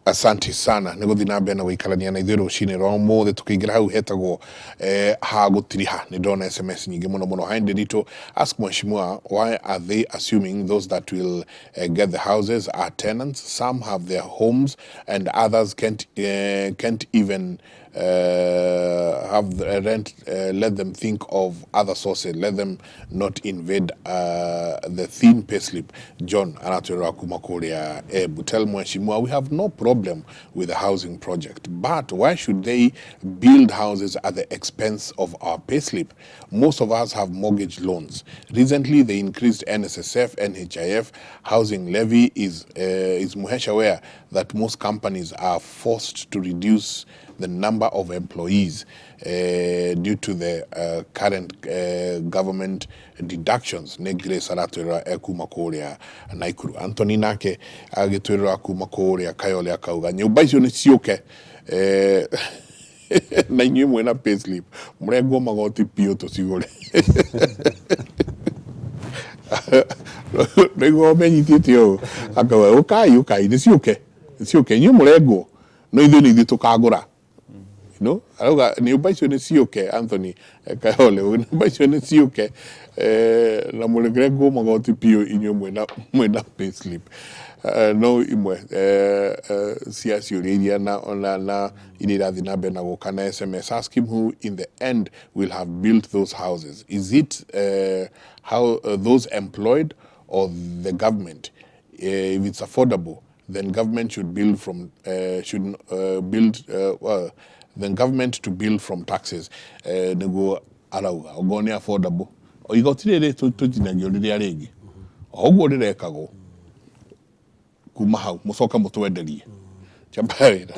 Asante sana nä gå thiä na mbere na gå ikarania na ithuä rå cinä rwa må thä tå kä ingä ra hau hetagwo ha gå tiriha nä ndona sms nyingä må no må no haä ndä ask mheshimiwa why are they assuming those that will get the houses are tenants. Some have their homes and others can't even have the rent. Let them think of other sources, let them not invade the thin payslip. John anatwira kuma kuria tell mheshimiwa we have no problem with the housing project, but why should they build houses at the expense of our payslip? Most of us have mortgage loans. Recently they increased NSSF, NHIF housing levy. Is Muhesha aware that most companies are forced to reduce the number of employees due to the current government deductions? Negre saratwira ekuma kuria Naikuru. Anthony nake agitwira kuma kuria Kayole akauga nyumba icio ni ciuke na inyuĩ mwĩna payslip mũrengwo magoti piũ tũcigũre nĩguo menyitĩte ũũ akauga ũkai nĩ ciũke inyuĩ mũrengwo no ithuĩ tũkagũra. Arauga nyumba icio nĩ ciũke Anthony Kayole, nyumba icio nĩ ciũke na mũrengwo magoti piũ inyuĩ mwĩna payslip. No imwe cia ciũria iria na iria irathi na mbere na gũka na SMS. Ask him who in the end will have built those houses. Is it how those employed or the government? If it's affordable, then government should build from then government to build from taxes. Nĩguo arauga ogo nĩ affordable o igoti rĩrĩ tũtinagio rĩrĩa rĩngĩ o ũguo rĩrekagwo kuma hau mũcoka mũtwenderie chambaira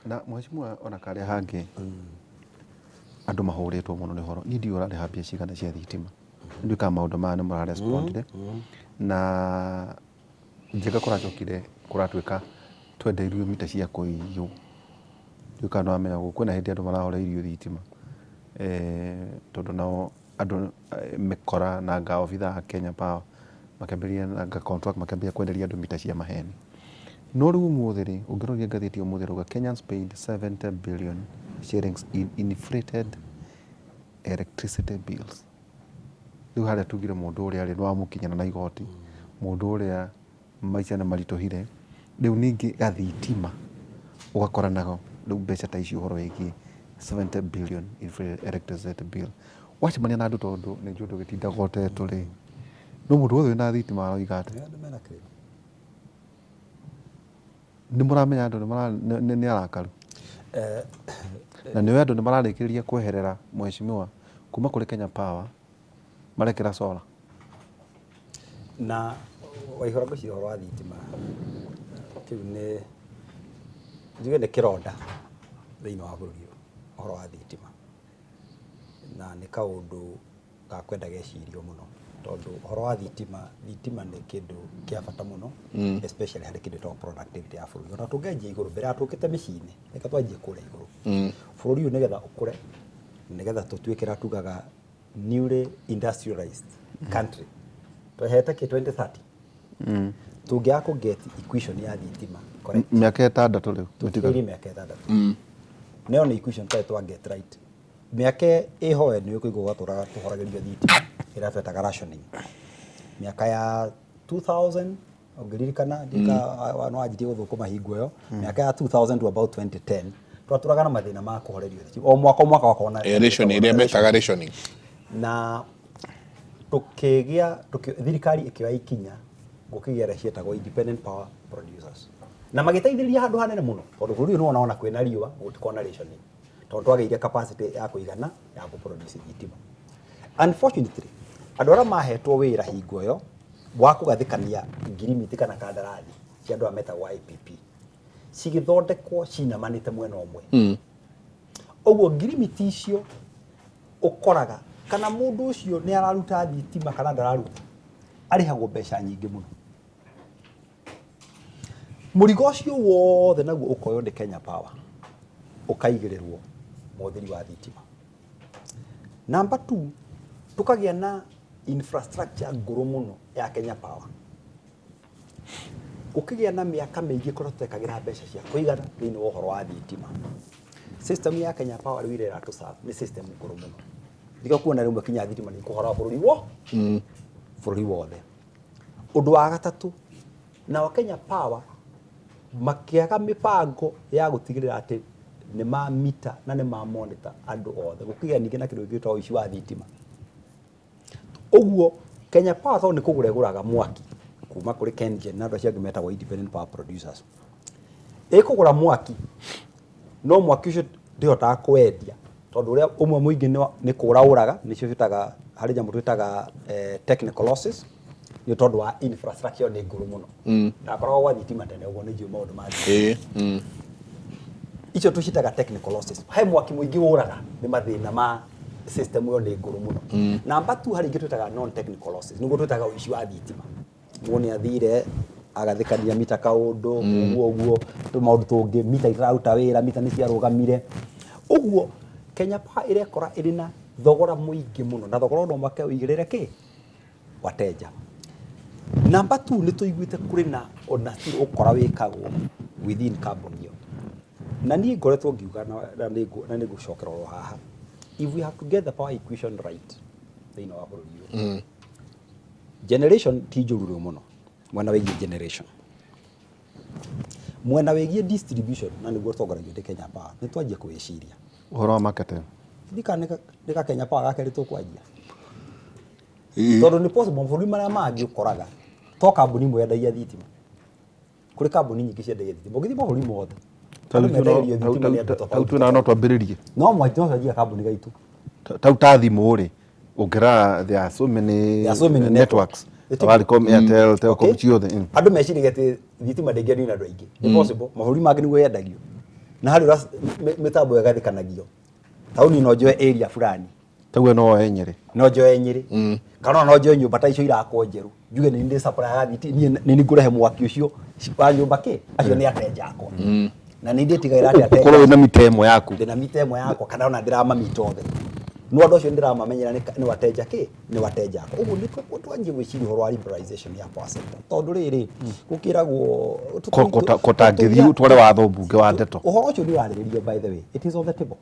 na mheshimiwa ona karĩa hangĩ andũ mahũrĩtwo mũno nĩ horo niĩ ndiũĩ ũrarĩha mbia cigana cia thitima nduĩka maũndũ maya nĩ mũrarespondire na njĩka kũratuĩka twendeirio mita cia kũiywo nduĩka no amenya kwĩna hĩndĩ andũ marahũra irio thitima tondũ nao andũ mĩkora na obithaa Kenya Power makĩambĩrĩria na contract makĩambĩrĩria kwenderia andũ mita cia maheni. No rĩu ũmũthĩ ũngĩroria ngathĩti ũmũthĩ rauga Kenyans paid 70 billion shillings in inflated electricity bills. Rĩu harĩa tugire mũndũ ũrĩa arĩ wamũkinyana na igoti mũndũ ũrĩa maica nĩ maritũhire rĩu ningĩ gathitima ũgakora nago rĩu mbeca ta icio ũhoro wĩgiĩ 70 billion inflated electricity bill. Wacemania na andũ tondũ nĩ kĩũndũ gĩtindaga ũtetũ rĩ no mũndũ wothe wĩna thitima aroiga atĩ nĩ mũramenya andũ nĩ arakaru na nĩ andũ nĩ mararĩkĩrĩria kweherera mheshimiwa kuma kũrĩ Kenya Power marekera solar na waihora ngũciria ũhoro wa thitima kĩu nĩ njuge nĩ kĩronda thĩinĩ wa bũrũri ũhoro wa thitima na nĩ kaũndũ ga kwenda gecirio mũno tondũ ũhoro wa thitima nĩ kĩndũ kĩa bata mũno especially harĩ kĩndũ ta productivity ya bũrũri. Ona tũngĩanjia igũrũ mbere ya tũkĩte mĩciĩ-inĩ reka twanjie kũrĩa igũrũ bũrũri ũyũ nĩgetha ũkũre nĩgetha tũtuĩkĩra tugaga newly industrialized country twehete kĩ 2030 tũngĩaga kũget equation ya thitima mĩaka 6 rĩu tũtigaire mĩaka 6 nĩyo nĩ equation twa get right. Mĩaka ĩho nĩ ũkũigua tũhoragĩrio thitima ĩrĩa twetaga rationing mĩaka ya 2000 ũngĩririkana no anjirie gũthũkũma hingo ĩyo mĩaka ya 2000 to about 2010 twatũraga na mathĩna ma kũhorerio thitima o mwaka wakaona rationing ĩrĩa metaga rationing na tukĩgĩa thirikari ĩkĩoya ikinya gũkĩgĩa rĩa cietagwo independent power producers na magĩteithĩrĩria handũ hanene mũno tondũ bũrũri ũyũ nĩwona kwĩna riũa gũtikona rationing tondũ twagĩire capacity ya kũigana ya gũproduce thitima. Unfortunately andũ arĩa mahetwo wĩra hingo ĩyo wa kũgathĩkania ngirimiti kana kandarathi cia andũ metagwo IPP cigĩthondekwo cinamanĩte mwena ũmwe ũguo ngirimiti icio ũkoraga kana mũndũ ũcio nĩ araruta thitima kana ndararuta arĩhagwo mbeca nyingĩ mũno. Mũrigo ũcio wothe naguo ũkoywo nĩ Kenya Power ũkaigĩrĩrwo mũthiri wa thitima. Number 2 tukagĩa na infrastructure ngũrũ mũno ya Kenya Power Gũkĩgĩa na mĩaka mĩingĩ kũrotekagira mbeca cia kũigana thĩinĩ wa ũhoro wa thitima. System ya Kenya Power rĩu ĩratũserve nĩ system ngũrũ mũno. Thika kuona rĩmwe kinya thitima nĩ kũhora bũrũri bũrũri wothe. Ũndũ wa gatatũ, na Kenya Power makĩaga mĩbango ya gũtigĩrĩra atĩ nĩ mamita na nĩ mamonitor andũ othe. Gũkĩgĩa ningĩ na kĩndũ gĩtagwo ũici wa thitima. Ũguo Kenya Power nĩ kũgũra ĩgũraga mwaki kuma kũrĩ KenGen na andũ acio angĩ metagwo independent power producers. Ĩkũgũra mwaki no mwaki ũcio ndĩhotaga kwendia tondũ ũrĩa ũmwe mũingĩ nĩ kũraũraga nĩcio twĩtaga harĩ nyamũ twĩtaga technical losses nĩ tondũ wa infrastructure nĩ ngũrũ mũno. Na korwo gwa thitima tene ũguo nĩ njũ maũndũ ma thitima. Icio tũcitaga technical losses. He mwaki mũingĩ ũraga nĩ mathĩna ma system ĩyo nĩ ngũrũ mũno. Namba 2 harĩ ingĩ twĩtaga non technical losses. Nĩguo twĩtaga ũici wa thitima. Mũndũ nĩ athire agathikania mita kaũndũ ũguo maũndũ tũngĩ mita iraruta wĩra mita nĩ ciarũgamire. Ũguo Kenya Power ĩrekora ĩrĩ na thogora mũingĩ mũno na thogora no mwaka ũigĩrĩre kĩ wateja. Namba 2 nĩ tũiguĩte kũrĩ na ona ũkora wĩkagwo within carbon hiyo. Na niĩ ngoretwo ngiuga na nĩ ngũcokera oro haha. If we have to get the power equation right thĩinĩ wa bũrũri ũyũ. Generation ti njũru mũno. Mwena wĩgiĩ generation. Mwena wĩgiĩ distribution na nĩguo tongoragio nĩ Kenya Power. Nĩ twanjie kwĩciria. Ũhoro wa marketing. Ndika Kenya Power gake tũkwanjia. Tondũ nĩ possible mabũrũri marĩa mangĩ ũkoraga to kambuni imwe yendagia thitima. Kũrĩ kambuni nyingĩ ciendagia thitima. Ũgĩthiĩ mabũrũri mothe. Tau twĩna no twambĩrĩrie. No mwaki tũcenjia kambuni gaitũ. Tau ta thimũ rĩ ũngĩra there are so many networks. Safaricom, Airtel, Telcom ciothe. Andũ meciragia atĩ thitima ndĩngĩendio na andũ aingĩ. Nĩ possible mabũrũri mangĩ nĩguo yendagio. Na harĩ mĩtambo ĩgathikanagio. Tauni no njoe area fulani. Tau no Nyeri. No njoe Nyeri. Kana no njoe nyũmba ta icio irakwo njeru. Njuge nĩ ndĩ supply ya thitima nĩ ngũrehe mwaki ũcio wa nyũmba kĩ acio nĩ ateja akwa. Na nĩ ndĩ tigaira atĩ ateja. Ũkorwo na mitemo yaku. Ndĩna mitemo yakwa kana ona ndĩramamita othe. No andũ acio ndĩramamenyera nĩ wateja kĩ nĩ wateja akwa. Ũguo nĩ twanjie gwĩciria ũhoro wa liberalization ya power sector. Tondũ rĩrĩ gũkĩragwo kotangĩthiĩ tware watho mbunge wa Wandeto. Ũhoro ũcio nĩ warĩrĩrio by the way. It is on the table.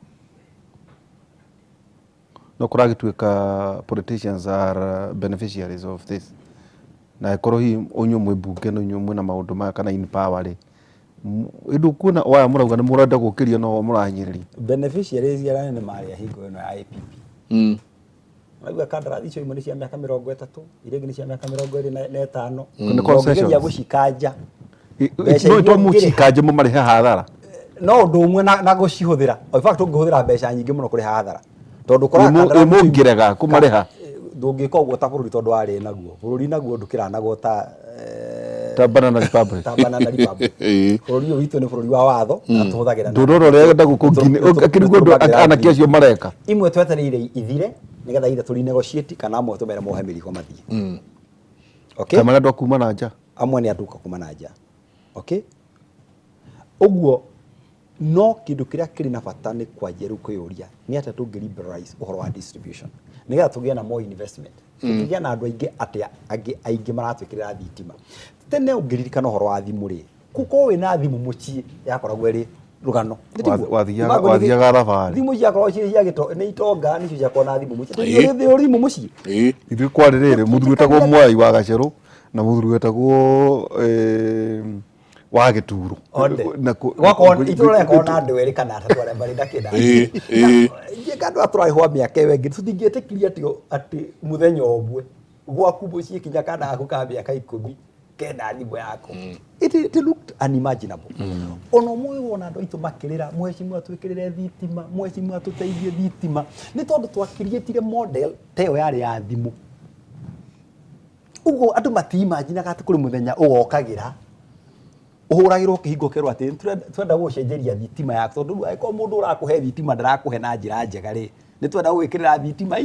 No kũragĩtuĩka politicians are beneficiaries of this. Na korwo hi onyo mũmbunge no onyo mwena maũndũ maya kana in power rĩ. Ĩndũ kuona waya mũrauga nĩ mũrenda gũkĩria no mũranyĩrĩria. Beneficiaries ya nĩ marĩa hingo ĩno ya APP. Rauga kandarathi icio imwe nĩ cia mĩaka 30, iria ingĩ nĩ cia mĩaka 25. Nĩ concessions. Ya gũcikanja. No to mũcikanje mũmarehe hathara. No ũndũ ũmwe na gũcihũthĩra. In fact ũngĩhũthĩra mbeca nyingĩ mũno kũrĩha hathara. Tondũ kũraka mũngĩrega kũmareha. Ndũngĩka ũguo ta bũrũri tondũ warĩ naguo. Bũrũri naguo ndũkĩranagwo ta Banana Republic. Banana Republic. Bũrũri ũyũ witũ nĩ bũrũri wa watho na tũhũthagĩra. Ndũrora ũrĩa enda gũkũngine akĩrigwo andũ anake acio mareka. Imwe twetereire ithire nĩgetha ithe tũri negotiate kana amwe tũmere mohe mĩrigo mathiĩ. Okay? Kamara ndo kuma na nja. Amwe nĩ anduka kuma na nja. Okay? Ũguo no kĩndũ kĩrĩa kĩrĩ na bata nĩ kwanjia rĩu kwĩyũria nĩ atĩa tũngĩ liberalize ũhoro wa distribution nĩgetha tũgĩe na more investment tũgĩe na andũ aingĩ aingĩ maratwĩkĩrĩra thitima. Tene ũngĩririkana ũhoro wa thimũ rĩ kuko wĩna thimũ mũciĩ yakoragwo ĩrĩ rũgano. Wathiaga thabarĩ. Thimũ ciakorwo nĩ itonga nĩcio ciakorwo na thimũ mũciĩ. Nĩ thimũ mũciĩ. Ithuĩ kwarĩrĩrĩ mũthuri wetagwo Mwai wa Gacerũ na mũthuri wetagwo wa Gĩturo. Gwakwa itũra rĩakorwo na andũ erĩ kana atatũ arĩa marĩ na kĩnda. Ingĩka andũ atũraĩ hwa mĩaka ĩyo ĩngĩ tũtingĩetĩkirie atĩ mũthenya ũmwe gwaku mũciĩ kinya kana gaku ka mĩaka 10 kenda thimũ yako. It looked unimaginable. Ona ũmwe wona andũ aitũ makĩrĩra mheshimiwa twĩkĩrĩre thitima, mheshimiwa tũteithie thitima. Nĩ tondũ twakiriĩtire model ta ĩyo yarĩ ya thimũ. Ũguo andũ matiimaginaga atĩ kũrĩ mũthenya ũgokagĩra ũhũragĩrwo kĩhingo kerwo atĩ twenda gũcenjeria thitima yaku tondũ angĩkorwo mũndũ ũrakũhe thitima ndarakũhe na njĩra njega rĩ nĩ twenda gwĩkĩrĩra thitima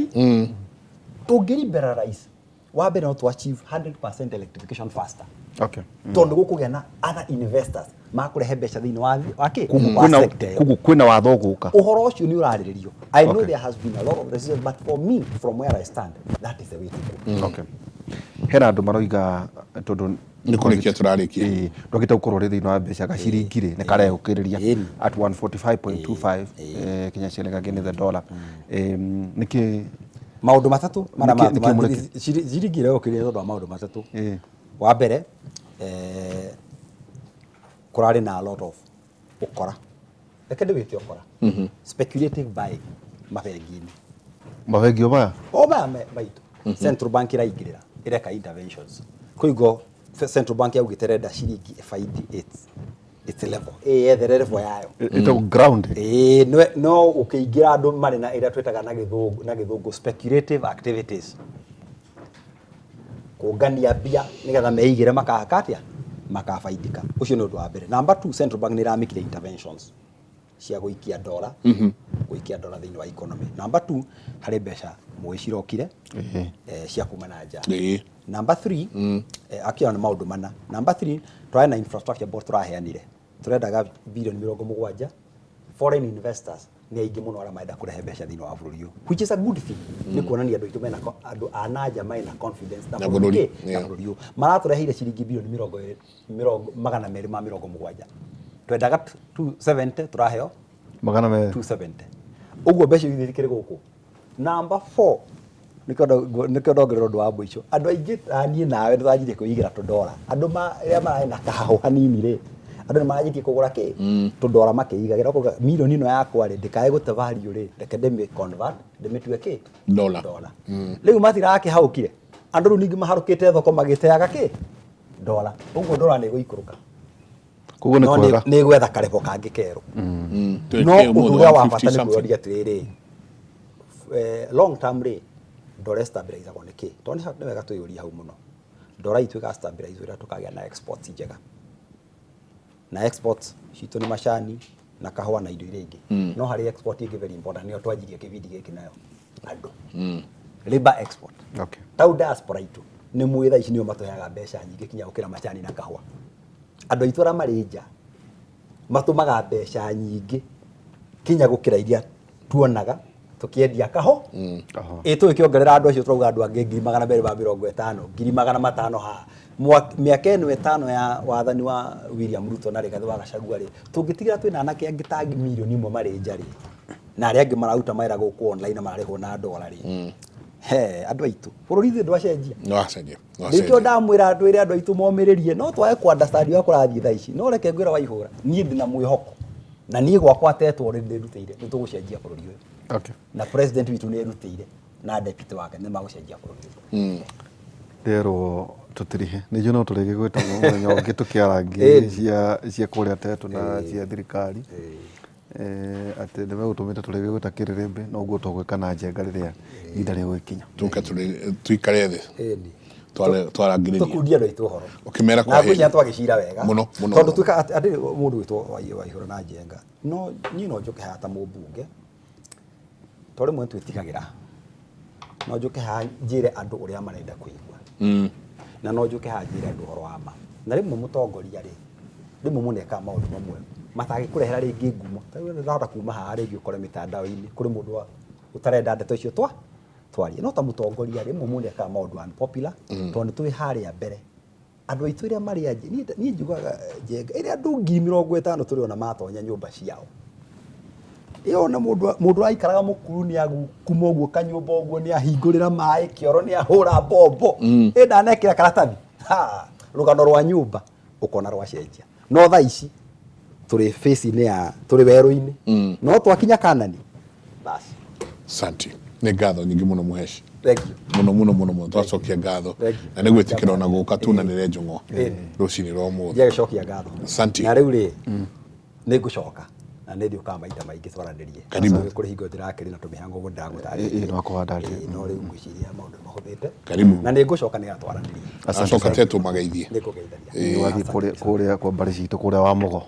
tũngĩliberalize wa mbere no to achieve 100% electrification faster. Okay. Tondũ gũkũgĩa na other investors makũrehe mbeca thĩinĩ wa kĩ kwĩna watho gũka. Ũhoro ũcio nĩ ũrarĩrĩrio. I know there has been a lot of resistance but for me from where I stand that is the way to go. Okay. Hena andũ maroiga tondũ nä kå rä kia tå rarä kia ndwagä gå korwo rä thä inä wa mbeca gaciringi rä nä kareå rä ria at 145.25 Kenya shilling against the dollar nä kä maundu matatu ciringi ä kä rä tondå wa maundu matatu wa mbere kå rarä na a lot of ukora reke ndä wä te ukora speculative buying mabengi-inä mabengi maya o maya maitå central bank iraingä rä ra ä reka interventions kå ingo central bank yaugä te renda ciringi ĩbaindi its level yethere level yayo ĩtagwo ground no ũkĩingĩra andũ marĩ na ĩrĩa twĩtaga na gĩthũngũ speculative activities kũngania mbia nĩgetha meigĩre makahaka atĩa makabaindĩka ũcio nĩ ũndũ wa mbere. Number 2 central bank nĩ ĩramĩkire interventions cia gũikia ndora thĩinĩ wa economy. Number 2 harĩ mbeca mũĩ cirokire cia kuma na nja. Number 3 akiona nĩ maũndũ mana. Number 3 tũrarĩ na infrastructure board tũraheanire tũrendaga bilioni 70 foreign investors nĩ aingĩ mũno arĩa marenda kũrehe mbeca thĩinĩ wa bũrũri ũyũ, which is a good thing. Nĩ kuonania andũ aitũ mena andũ a nanja mena confidence na bũrũri ũyũ maratũreheire ciringi bilioni 270 twendaga 270 tũraheo 270 ũguo mbeca icio ikĩrĩ gũkũ. Number 4 nĩkĩo ndongerera ũndũ wa mũico, andũ aingĩ niĩ nawe nĩtwanjirie kwĩigĩra tũndora, andũ arĩa mararĩ na kahau hanini rĩ andũ nĩ maranjirie kũgũra kĩ tũndora makĩigagĩra kuga milioni ĩno yakwa rĩ ndĩkae gũte value rĩ reke ndĩmĩ convert ndĩmĩtue kĩ dola. Rĩu matirakĩhaũkire andũ rĩu ningĩ maharũkĩte thoko magĩteaga kĩ dola, ũguo dola nĩ ĩgũikũrũka koguo nĩ kwega nĩ gwetha karebo kangĩ kerũ. No ũndũ ũrĩa wa bata nĩ kwĩyoria atĩrĩrĩ long term rĩ dola stabilize agwo nĩkĩ tondũ nĩ wega twĩyũrie hau mũno dola itũ ĩga stabilize ũrĩa tũkagĩa na exports njega na exports citũ nĩ macani na kahũa na indo iria ingĩ no harĩ export ĩngĩ very important nĩyo twanjirie kĩbindi gĩkĩ nayo andũ labor export tau diaspora itũ nĩ mwĩ thaa ici nĩo matũheaga mbeca nyingĩ kinya gũkĩra macani na kahũa. Andũ aitũ arĩa marĩ nja matũmaga mbeca nyingĩ kinya gũkĩra iria tuonaga tukiendia kaho tũgĩkĩongerera andũ acio tũrauga andũ angĩ 250 500 ha mĩaka ĩno 5 ya wathani wa William Ruto na Rigathi wa Gachagua rĩ tũngĩtigĩra twĩna anake angĩ ta milioni 1 marĩ nja rĩ na arĩa angĩ mararuta mawĩra gũkũ online na mararĩhwo na ndora rĩ andũ aitũ bũrũri thĩ ndwacenjia nĩkĩo ndamwĩra andũ ĩrĩa andũ aitũ momĩrĩrie no twage ku understand wa kũrathiĩ thaa ici no reke ngwĩra waihũra niĩ ndĩna mwĩhoko na niĩ gwakwa Tetu already ndĩrutĩire nĩ tũgũcenjia bũrũri ũyũ na president witũ nĩ erutĩire na deputy wake nĩ magũcenjia bũrũri ũyũ rero tutirihe nĩ njũ no tũrĩgĩ gwĩtagwo mũthenya ũngĩ tũkĩarangia cia kũrĩa Tetu na cia thirikari atĩ nĩ megũtũmĩte tũrĩgĩ gwĩta kĩrĩrĩmbĩ noguo tũgwĩka na njenga rĩrĩa ihinda rĩgũkinya tuikare thĩ twarangĩrĩria tũkundia andũ aitũ ũhoro ũkĩmera kwa hĩndĩ na twagĩcira wega mũno tondũ tuĩka atĩ mũndũ witũ waihũra na njenga no niĩ no njũke haha ta mũmbunge tondũ rĩmwe twĩtigagĩra no njũke haha njĩre andũ ũrĩa marenda kũigua na no njũke haha njĩre andũ ũhoro wa ma na rĩmwe mũtongoria rĩ rĩmwe mũneka maũndũ mamwe matagĩkũrehera rĩngĩ ngumo tarĩu ndĩrahota kuma haha rĩngĩ ũkore mĩtandao-inĩ kũrĩ mũndũ ũtarenda ndeto icio twarie no ta mũtongoria rĩmwe mũneka maũndũ unpopular tondũ nĩ tũĩ harĩa mbere andũ aitũ ĩrĩa marĩ niĩ njugaga njenga ĩrĩa andũ 50,000 tũrĩ ona matonya nyũmba ciao ĩyo na mũndũ aikaraga mũkuru nĩ agukuma ũguo kanyũmba ũguo nĩ ahingũrĩra maĩ kĩoro nĩ ahũra mbombo ndanekĩra karatathi rũgano rwa nyũmba ũkona rwacenjia no thaa ici tũrĩ face-inĩ ya tũrĩ werũ-inĩ no twakinya Kanani basi. Santi nĩ ngatho nyingĩ mũno mũheci mũno twacokia ngatho na nĩ gwĩtĩkĩra ona gũka tunanĩre njũng'o rũcinĩ rwa ũmũthĩ njagĩcokia ngatho Santi na rĩu rĩ nĩ ngũcoka na nĩ thiũkaga maita maingĩ twaranĩrie karibu kũrĩ hingo ndĩrakĩrĩ na tũmĩhango ũguo ndĩragũtarĩria no rĩu ngwĩciria maũndũ mahũthĩte karibu na nĩ ngũcoka nĩ atwaranĩrie acoka Tetu mageithie nĩ ngũgeithania wathiĩ kũrĩa kwa mbarĩ citũ kũrĩa wa Mũgo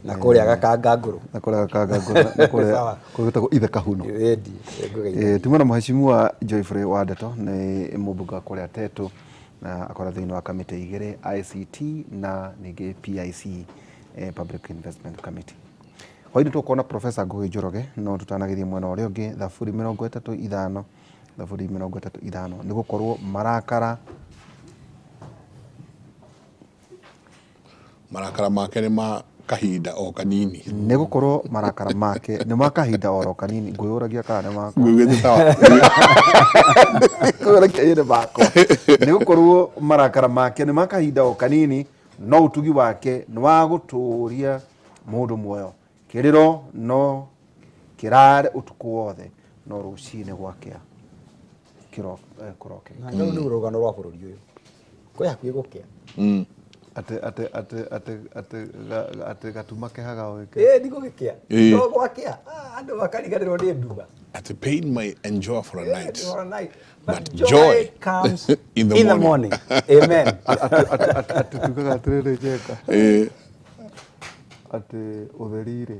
na kũrĩa gakanga ngũrũ na kũrĩa gwĩtagwo ithe Kahuno tumana mheshimiwa Geoffrey Wandeto nĩ mũmbunge wa kũrĩa Tetu na akora thĩinĩ wa kamĩtĩ igĩrĩ ICT na ningĩ PIC Public Investment Committee. Hwainĩ tũkuona Professor Ngũgĩ Njoroge no tũtanagĩthiĩ mwena ũrĩa ũngĩ thaburi 35 nĩ gũkorwo marakara marakara make nĩ ma kahinda o kanini nĩ gũkorwo marakara make nĩ ma kahinda oro kanini ngwĩyũragia kana nĩ makwa ngwĩgĩte tawa ngwĩyũragia nĩ makwa nĩ gũkorwo marakara make nĩ ma kahinda o kanini no ũtugi wake nĩ wa gũtũũria mũndũ muoyo kĩrĩro no kĩrare ũtukũ wothe no rũcinĩ gwakĩa kũroke na nĩ rũgano rwa bũrũri ũyũ kwĩ hakuhĩ gũkĩa ate gatuma kehaga oike ndiko gĩkĩa no gwakĩa andũ makariganĩrwo nĩ nduma at pain may endure for a night for a night but joy comes in the morning. Amen. ate tugaga atirĩrĩ njeka ate ũtherire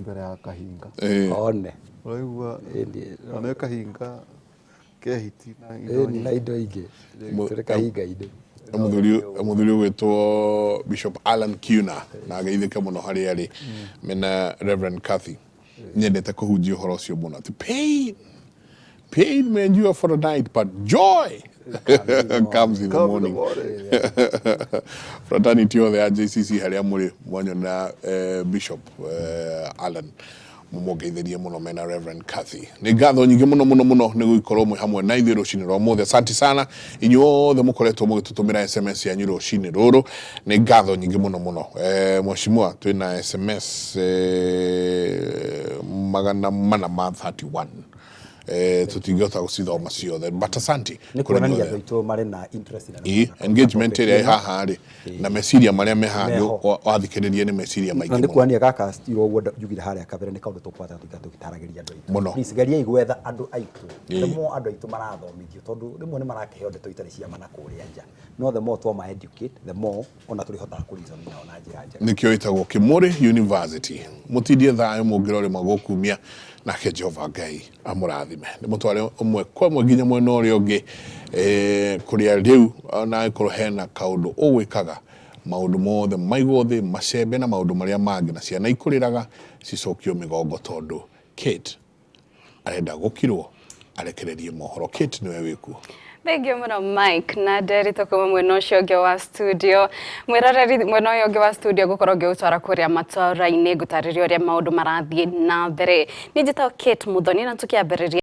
mbere ya kahinga one ũraigua ona kahinga kehiti na indo ingĩ tũrĩ kahinga-inĩ muthuri wetwo Bishop Alan Kuna na ageithĩke mũno harĩa arĩ mena Reverend Kathy nyendete kũhunjia ũhoro ũcio mũno ati pain may endure for a night but joy comes in the morning. Fraternity othe ya JCC harĩa mũrĩ mwanyona Bishop Alan mumugeithĩrie mũno mena Reverend Kathy nĩ ngatho nyingĩ mũno nĩ gũikorwo mwe hamwe na ithuĩ rũcinĩ rwa mũthĩ asante sana inyuothe mũkoretwo mũgĩtũtũmĩra SMS yanyu rũcinĩ rũrũ nĩ ngatho nyingĩ mũno mweshimua twĩna SMS 431 tutingĩhota gũcithoma ciothe but asante nĩ kuonania andũ aitũ marĩ na interest na engagement ĩrĩa haha rĩ na meciria marĩa meha wathikĩrĩria nĩ meciria maingĩ mũno nĩ kuonania gaka stiro ũguo njugire harĩa kabere nĩ kaũndũ tũkwata tũgĩtaragĩria andũ aitũ mũno please geriai gwetha andũ aitũ nĩmo andũ aitũ marathomithio tondũ rĩmwe nĩ marakĩheo ndeto itarĩ cia mana kũrĩa nja no the more twama educate the more ona tũrĩhotaga kũreason nao na njĩra njega nĩkĩo ĩtagwo Kĩmũrĩ University mũtindie thayũ mũngĩrorema gũkumia nake Jehova Ngai amũrathime nĩ mũtware ũmwe kwa ũmwe nginya mwena ũrĩa ũngĩ kũrĩa rĩu ona ĩkorwo hena kaũndũ ũgwĩkaga maũndũ mothe maigwo thĩ macembe na maũndũ marĩa mangĩ na ciana ikũrĩraga cicokio mĩgongo tondũ Kate arenda gũkirwo arekererie mohoro Kate nĩwe wĩkuo Thengiũ mũno Mike na nderĩtwo kuma mwena ũcio ũngĩ wa studio mwĩroreri mwena ũyũ ũngĩ wa studio gũkorwo ngĩgũtwara kũrĩa matũũra-inĩ ngũtarĩria ũrĩa maũndũ marathiĩ na mbere nĩ njĩtagwo Kate Muthoni na tũkĩambĩrĩria